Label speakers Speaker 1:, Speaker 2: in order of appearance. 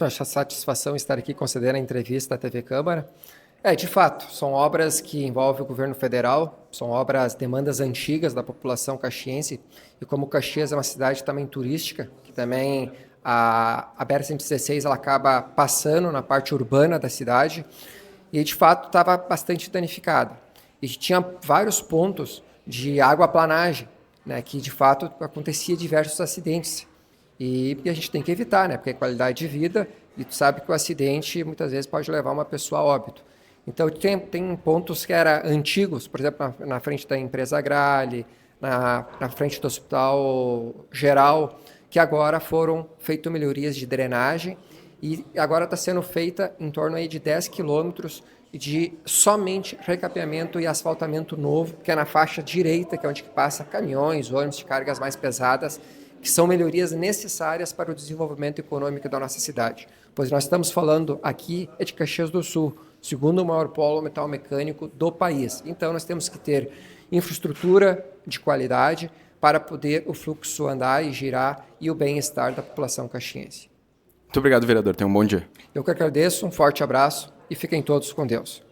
Speaker 1: Acho a satisfação estar aqui concedendo a entrevista à TV Câmara. De fato, são obras que envolvem o governo federal, são obras, demandas antigas da população caxiense, e como Caxias é uma cidade também turística, que também a BR-116 ela acaba passando na parte urbana da cidade, e de fato estava bastante danificada. E tinha vários pontos de águaplanagem, né, que de fato acontecia diversos acidentes. E a gente tem que evitar, né, porque é qualidade de vida, e tu sabe que o acidente muitas vezes pode levar uma pessoa a óbito. Então, tem pontos que eram antigos, por exemplo, na frente da empresa Grale, na frente do Hospital Geral, que agora foram feitas melhorias de drenagem e agora está sendo feita em torno aí de 10 quilômetros de somente recapeamento e asfaltamento novo, que é na faixa direita, que é onde passa caminhões, ônibus de cargas mais pesadas, que são melhorias necessárias para o desenvolvimento econômico da nossa cidade. Pois nós estamos falando aqui de Caxias do Sul, segundo maior polo metal mecânico do país. Então nós temos que ter infraestrutura de qualidade para poder o fluxo andar e girar e o bem-estar da população caxiense.
Speaker 2: Muito obrigado, vereador. Tenha um bom dia.
Speaker 1: Eu que agradeço, um forte abraço e fiquem todos com Deus.